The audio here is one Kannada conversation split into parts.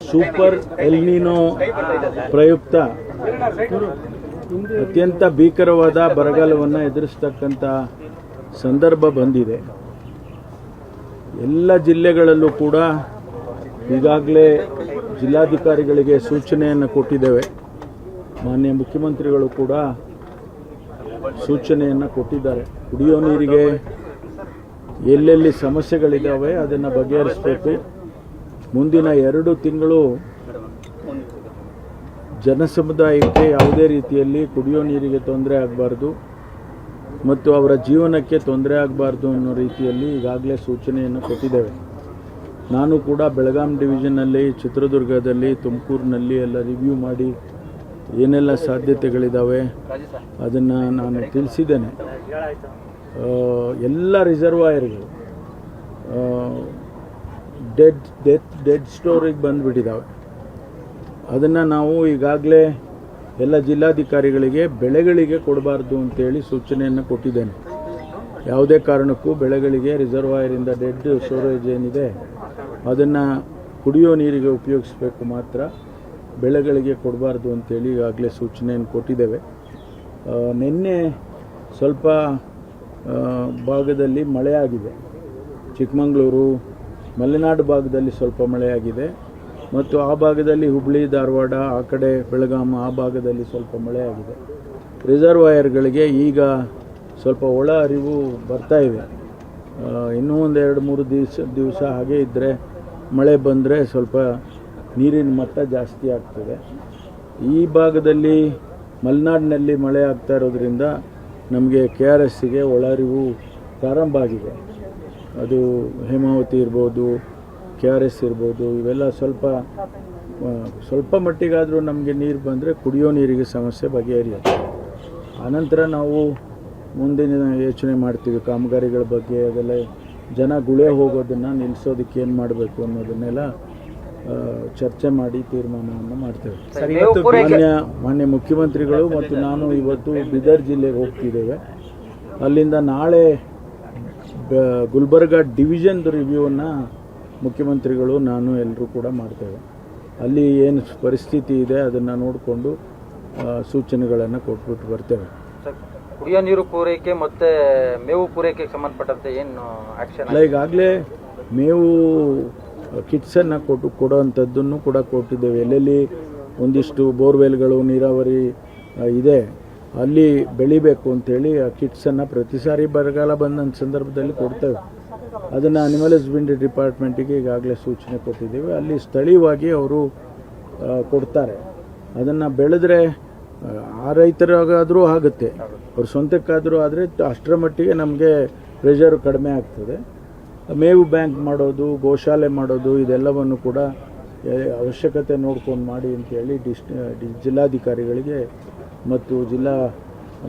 ಸೂಪರ್ ಎಲ್ನಿನೋ ಪ್ರಯುಕ್ತ ಅತ್ಯಂತ ಭೀಕರವಾದ ಬರಗಾಲವನ್ನು ಎದುರಿಸ್ತಕ್ಕಂಥ ಸಂದರ್ಭ ಬಂದಿದೆ. ಎಲ್ಲ ಜಿಲ್ಲೆಗಳಲ್ಲೂ ಕೂಡ ಈಗಾಗಲೇ ಜಿಲ್ಲಾಧಿಕಾರಿಗಳಿಗೆ ಸೂಚನೆಯನ್ನು ಕೊಟ್ಟಿದ್ದೇವೆ. ಮಾನ್ಯ ಮುಖ್ಯಮಂತ್ರಿಗಳು ಕೂಡ ಸೂಚನೆಯನ್ನು ಕೊಟ್ಟಿದ್ದಾರೆ. ಕುಡಿಯೋ ನೀರಿಗೆ ಎಲ್ಲೆಲ್ಲಿ ಸಮಸ್ಯೆಗಳಿದ್ದಾವೆ ಅದನ್ನು ಬಗೆಹರಿಸಬೇಕು. ಮುಂದಿನ 2 ತಿಂಗಳು ಜನಸಮುದಾಯಕ್ಕೆ ಯಾವುದೇ ರೀತಿಯಲ್ಲಿ ಕುಡಿಯೋ ನೀರಿಗೆ ತೊಂದರೆ ಆಗಬಾರ್ದು ಮತ್ತು ಅವರ ಜೀವನಕ್ಕೆ ತೊಂದರೆ ಆಗಬಾರ್ದು ಅನ್ನೋ ರೀತಿಯಲ್ಲಿ ಈಗಾಗಲೇ ಸೂಚನೆಯನ್ನು ಕೊಟ್ಟಿದ್ದೇವೆ. ನಾನು ಕೂಡ ಬೆಳಗಾಂ ಡಿವಿಷನ್ನಲ್ಲಿ, ಚಿತ್ರದುರ್ಗದಲ್ಲಿ, ತುಮಕೂರಿನಲ್ಲಿ ಎಲ್ಲ ರಿವ್ಯೂ ಮಾಡಿ ಏನೆಲ್ಲ ಸಾಧ್ಯತೆಗಳಿದ್ದಾವೆ ಅದನ್ನು ನಾನು ತಿಳಿಸಿದ್ದೇನೆ. ಎಲ್ಲ ರಿಸರ್ವಾಯರ್ಗಳು ಡೆಡ್ ಸ್ಟೋರಿಗೆ ಬಂದುಬಿಟ್ಟಿದ್ದಾವೆ. ಅದನ್ನು ನಾವು ಈಗಾಗಲೇ ಎಲ್ಲ ಜಿಲ್ಲಾಧಿಕಾರಿಗಳಿಗೆ ಬೆಳೆಗಳಿಗೆ ಕೊಡಬಾರ್ದು ಅಂತೇಳಿ ಸೂಚನೆಯನ್ನು ಕೊಟ್ಟಿದ್ದೇನೆ. ಯಾವುದೇ ಕಾರಣಕ್ಕೂ ಬೆಳೆಗಳಿಗೆ ರಿಸರ್ವಾಯರಿಂದ ಡೆಡ್ ಸ್ಟೋರೇಜ್ ಏನಿದೆ ಅದನ್ನು ಕುಡಿಯೋ ನೀರಿಗೆ ಉಪಯೋಗಿಸಬೇಕು, ಮಾತ್ರ ಬೆಳೆಗಳಿಗೆ ಕೊಡಬಾರ್ದು ಅಂತೇಳಿ ಈಗಾಗಲೇ ಸೂಚನೆಯನ್ನು ಕೊಟ್ಟಿದ್ದೇವೆ. ನಿನ್ನೆ ಸ್ವಲ್ಪ ಭಾಗದಲ್ಲಿ ಮಳೆಯಾಗಿದೆ. ಚಿಕ್ಕಮಗಳೂರು, ಮಲೆನಾಡು ಭಾಗದಲ್ಲಿ ಸ್ವಲ್ಪ ಮಳೆಯಾಗಿದೆ ಮತ್ತು ಆ ಭಾಗದಲ್ಲಿ ಹುಬ್ಬಳ್ಳಿ, ಧಾರವಾಡ, ಆ ಕಡೆ ಬೆಳಗಾಂ ಆ ಭಾಗದಲ್ಲಿ ಸ್ವಲ್ಪ ಮಳೆಯಾಗಿದೆ. ರಿಸರ್ವಾಯರ್ಗಳಿಗೆ ಈಗ ಸ್ವಲ್ಪ ಒಳ ಅರಿವು ಬರ್ತಾ ಇದೆ. ಇನ್ನೂ ಒಂದು 2-3 ದಿವಸ ಹಾಗೆ ಇದ್ದರೆ, ಮಳೆ ಬಂದರೆ ಸ್ವಲ್ಪ ನೀರಿನ ಮಟ್ಟ ಜಾಸ್ತಿ ಆಗ್ತದೆ. ಈ ಭಾಗದಲ್ಲಿ ಮಲೆನಾಡಿನಲ್ಲಿ ಮಳೆ ಆಗ್ತಾ ಇರೋದ್ರಿಂದ ನಮಗೆ KRSಗೆ ಒಳ ಅರಿವು ಪ್ರಾರಂಭ ಆಗಿದೆ. ಅದು ಹೇಮಾವತಿ ಇರ್ಬೋದು, KRS ಇರ್ಬೋದು, ಇವೆಲ್ಲ ಸ್ವಲ್ಪ ಮಟ್ಟಿಗಾದರೂ ನಮಗೆ ನೀರು ಬಂದರೆ ಕುಡಿಯೋ ನೀರಿಗೆ ಸಮಸ್ಯೆ ಬಗೆಹರಿಯುತ್ತೆ. ಆನಂತರ ನಾವು ಮುಂದಿನ ಯೋಚನೆ ಮಾಡ್ತೀವಿ ಕಾಮಗಾರಿಗಳ ಬಗ್ಗೆ. ಅದೆಲ್ಲ ಜನ ಗುಳೆ ಹೋಗೋದನ್ನು ನಿಲ್ಲಿಸೋದಕ್ಕೆ ಏನು ಮಾಡಬೇಕು ಅನ್ನೋದನ್ನೆಲ್ಲ ಚರ್ಚೆ ಮಾಡಿ ತೀರ್ಮಾನವನ್ನು ಮಾಡ್ತೇವೆ. ಮಾನ್ಯ ಮುಖ್ಯಮಂತ್ರಿಗಳು ಮತ್ತು ನಾನು ಇವತ್ತು ಬೀದರ್ ಜಿಲ್ಲೆಗೆ ಹೋಗ್ತಿದ್ದೇವೆ. ಅಲ್ಲಿಂದ ನಾಳೆ ಗುಲ್ಬರ್ಗ ಡಿವಿಷನ್ದು ರಿವ್ಯೂವನ್ನು ಮುಖ್ಯಮಂತ್ರಿಗಳು, ನಾನು ಎಲ್ಲರೂ ಕೂಡ ಮಾಡ್ತೇವೆ. ಅಲ್ಲಿ ಏನು ಪರಿಸ್ಥಿತಿ ಇದೆ ಅದನ್ನು ನೋಡಿಕೊಂಡು ಸೂಚನೆಗಳನ್ನು ಕೊಟ್ಬಿಟ್ಟು ಬರ್ತೇವೆ. ಕುಡಿಯೋ ನೀರು ಪೂರೈಕೆ ಮತ್ತು ಮೇವು ಪೂರೈಕೆಗೆ ಸಂಬಂಧಪಟ್ಟಂತೆ ಏನು ಆ್ಯಕ್ಷನ್? ಅಲ್ಲ, ಈಗಾಗಲೇ ಮೇವು ಕಿಟ್ಸನ್ನು ಕೊಡೋವಂಥದ್ದನ್ನು ಕೂಡ ಕೊಟ್ಟಿದ್ದೇವೆ. ಎಲ್ಲೆಲ್ಲಿ ಒಂದಿಷ್ಟು ಬೋರ್ವೆಲ್ಗಳು, ನೀರಾವರಿ ಇದೆ ಅಲ್ಲಿ ಬೆಳಿಬೇಕು ಅಂಥೇಳಿ ಆ ಕಿಟ್ಸನ್ನು ಪ್ರತಿ ಸಾರಿ ಬರಗಾಲ ಬಂದ ಸಂದರ್ಭದಲ್ಲಿ ಕೊಡ್ತೇವೆ. ಅದನ್ನು ಅನಿಮಲ್ ಹಸ್ಬೆಂಡ್ರಿ ಡಿಪಾರ್ಟ್ಮೆಂಟಿಗೆ ಈಗಾಗಲೇ ಸೂಚನೆ ಕೊಟ್ಟಿದ್ದೇವೆ. ಅಲ್ಲಿ ಸ್ಥಳೀಯವಾಗಿ ಅವರು ಕೊಡ್ತಾರೆ. ಅದನ್ನು ಬೆಳೆದ್ರೆ ಆ ರೈತರಾಗಾದರೂ ಆಗುತ್ತೆ, ಅವ್ರ ಸ್ವಂತಕ್ಕಾದರೂ ಆದರೆ ಅಷ್ಟರ ಮಟ್ಟಿಗೆ ನಮಗೆ ಪ್ರೆಷರ್ ಕಡಿಮೆ ಆಗ್ತದೆ. ಮೇವು ಬ್ಯಾಂಕ್ ಮಾಡೋದು, ಗೋಶಾಲೆ ಮಾಡೋದು, ಇದೆಲ್ಲವನ್ನು ಕೂಡ ಅವಶ್ಯಕತೆ ನೋಡ್ಕೊಂಡು ಮಾಡಿ ಅಂತೇಳಿ ಜಿಲ್ಲಾಧಿಕಾರಿಗಳಿಗೆ ಮತ್ತು ಜಿಲ್ಲಾ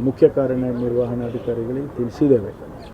ಮುಖ್ಯ ಕಾರ್ಯನಿರ್ವಹಣಾಧಿಕಾರಿಗಳಿಗೆ ತಿಳಿಸಿದ್ದೇವೆ.